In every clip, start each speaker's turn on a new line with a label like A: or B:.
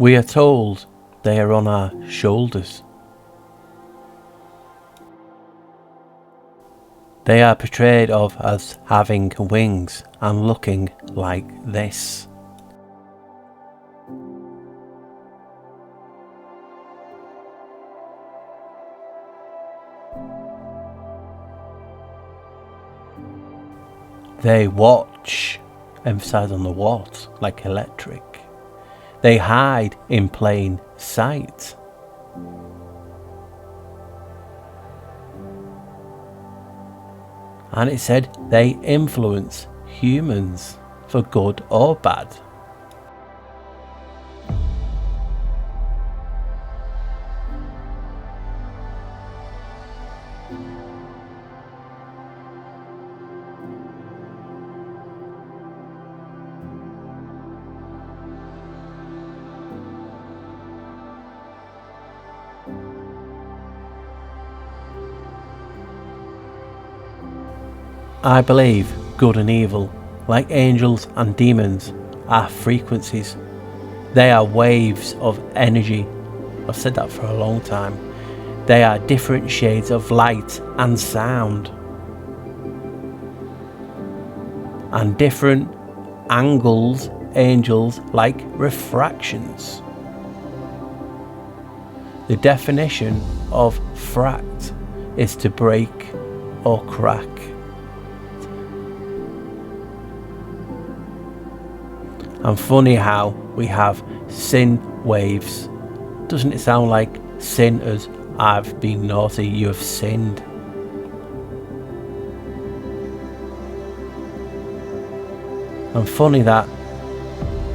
A: We are told they are on our shoulders. They are portrayed of as having wings and looking like this. They watch, emphasize on the what, like electric. They hide in plain sight. And it said they influence humans for good or bad. I believe good and evil, like angels and demons, are frequencies. They are waves of energy. I've said that for a long time. They are different shades of light and sound, and different angles, angels, like refractions. The definition of fract is to break or crack. And funny how we have sin waves. Doesn't it sound like sin as I've been naughty, you have sinned? And funny that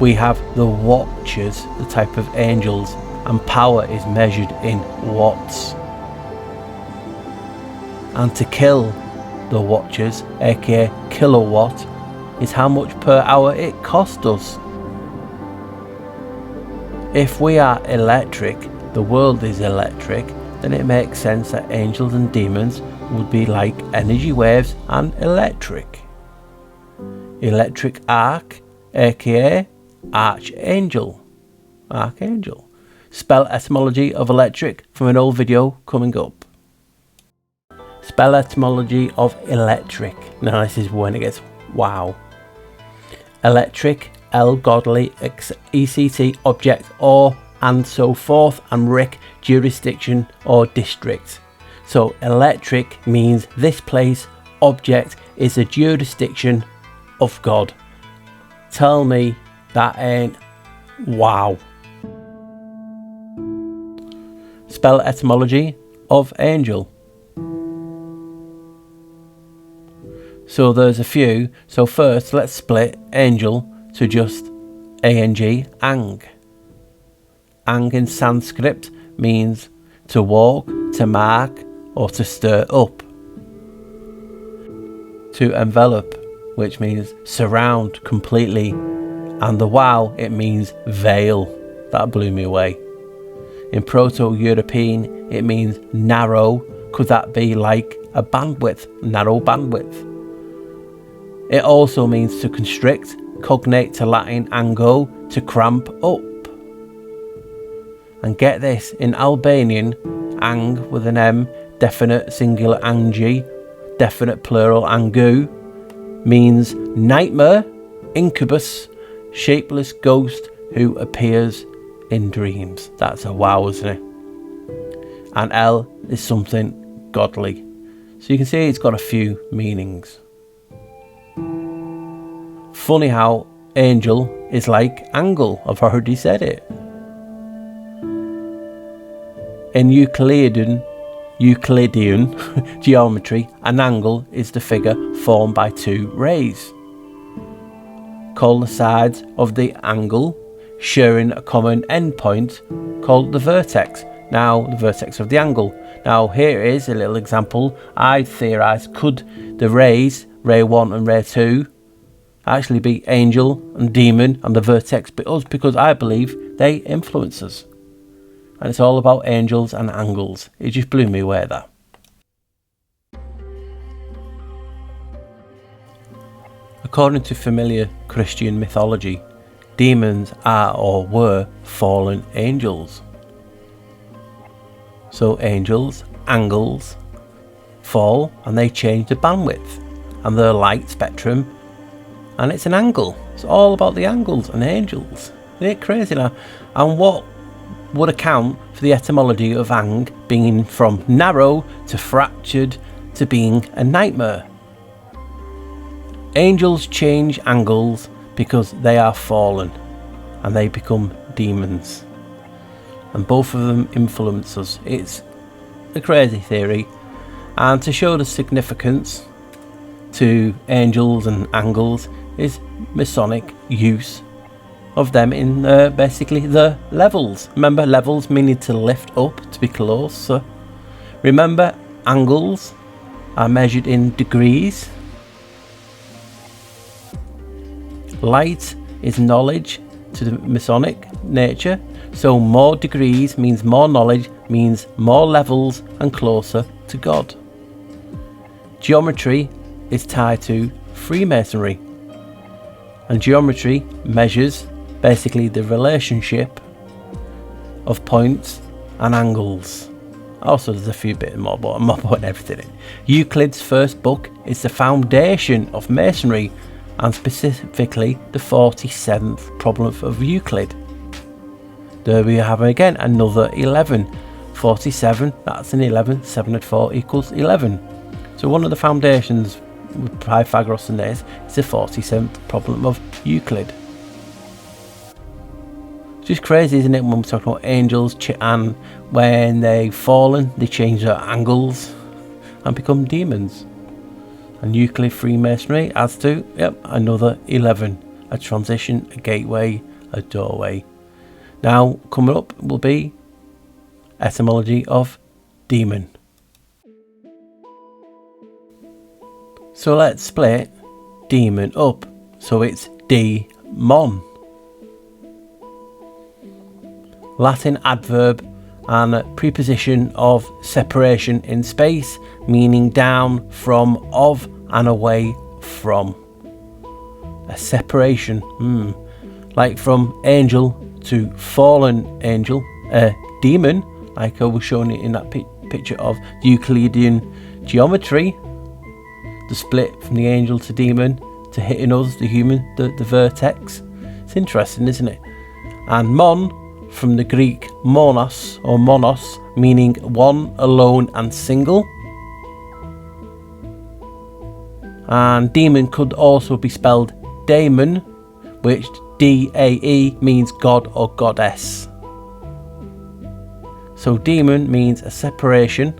A: we have the watchers, the type of angels, and power is measured in watts. And to kill the watchers, aka kilowatt, is how much per hour it cost us. If we are electric, the world is electric, then it makes sense that angels and demons would be like energy waves and electric. Electric arc, aka archangel. Archangel. Spell etymology of electric from an old video coming up. Spell etymology of electric. Now this is when it gets wow. Electric, L godly, ECT object or and so forth, and rick jurisdiction or district. So electric means this place, object is a jurisdiction of God. Tell me that ain't wow. Spell etymology of angel. So there's a few. So first let's split angel to just ang, ang. Ang in Sanskrit means to walk, to mark, or to stir up. To envelop, which means surround completely. And the wow, it means veil. That blew me away. In Proto-European, it means narrow. Could that be like a bandwidth, narrow bandwidth? It also means to constrict, cognate to Latin ango, to cramp up. And get this, in Albanian, ang with an M, definite singular angi, definite plural angu, means nightmare, incubus, shapeless ghost who appears in dreams. That's a wow, isn't it? And L is something godly. So you can see it's got a few meanings. Funny how angel is like angle. I've already said it. In Euclidean geometry, an angle is the figure formed by two rays. Call the sides of the angle sharing a common endpoint called the vertex. Now, the vertex of the angle. Now, here is a little example. I theorised, could the rays, ray 1 and ray 2, actually be angel and demon and the vertex be us? Because I believe they influence us. And it's all about angels and angles. It just blew me away that. According to familiar Christian mythology, demons are or were fallen angels. So angels, angles, fall and they change the bandwidth and the light spectrum, and it's an angle. It's all about the angles and angels. Isn't it crazy now? And what would account for the etymology of ang being from narrow to fractured to being a nightmare? Angels change angles because they are fallen and they become demons, and both of them influence us. It's a crazy theory, and to show the significance to angels and angles is Masonic use of them in basically the levels. Remember, levels meaning to lift up, to be closer. Remember, angles are measured in degrees. Light is knowledge to the Masonic nature, so more degrees means more knowledge, means more levels and closer to God. Geometry is tied to Freemasonry, and geometry measures basically the relationship of points and angles. Also, there's a few bit more, but I'm not putting everything in. Euclid's first book is the foundation of Masonry, and specifically the 47th problem of Euclid. There we have again another 11. 47, that's an 11, 7 and 4 equals 11. So one of the foundations with Pythagoras and this is the 47th problem of Euclid. It's just crazy, isn't it, when we're talking about angels, and when they've fallen, they change their angles and become demons. And Euclid Freemasonry adds to, another 11. A transition, a gateway, a doorway. Now, coming up will be etymology of demon. So let's split demon up. So it's DAEMON. Latin adverb and preposition of separation in space, meaning down, from, of and away from. A separation, like from angel to fallen angel. A demon, like I was showing it in that picture of Euclidean geometry, the split from the angel to demon to hitting us, the human, the vertex. It's interesting, isn't it? And mon, from the Greek monos or monos, meaning one, alone and single. And demon could also be spelled daemon, which D-A-E means god or goddess. So demon means a separation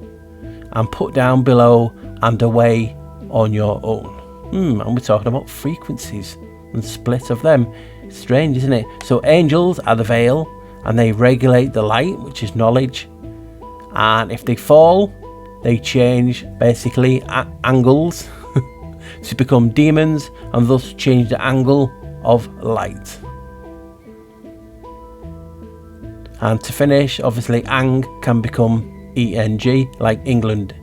A: and put down below and away on your own. And we're talking about frequencies and split of them. Strange, isn't it? So angels are the veil and they regulate the light, which is knowledge. And if they fall, they change basically angles to become demons and thus change the angle of light. And to finish, obviously ang can become ENG, like England.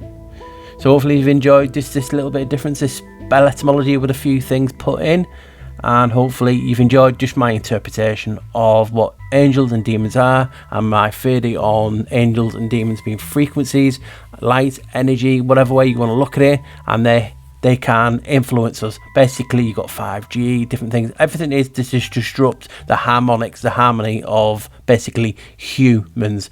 A: So hopefully you've enjoyed this little bit of difference, this spell etymology with a few things put in, and hopefully you've enjoyed just my interpretation of what angels and demons are, and my theory on angels and demons being frequencies, light, energy, whatever way you want to look at it, and they can influence us. Basically, you've got 5G, different things. Everything is to disrupt the harmonics, the harmony of basically humans.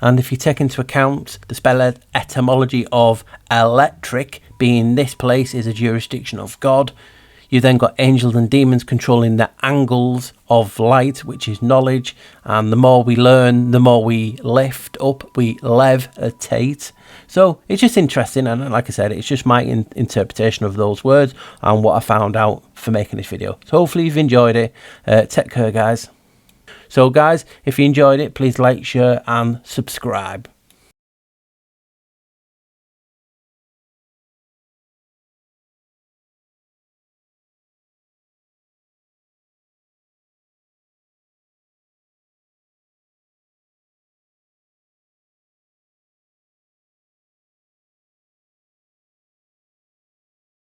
A: And if you take into account the spell etymology of electric, being this place is a jurisdiction of God, you then got angels and demons controlling the angles of light, which is knowledge. And the more we learn, the more we lift up, we levitate. So it's just interesting, and like I said, it's just my interpretation of those words and what I found out for making this video. So hopefully you've enjoyed it. Take care, guys. So guys, if you enjoyed it, please like, share and subscribe.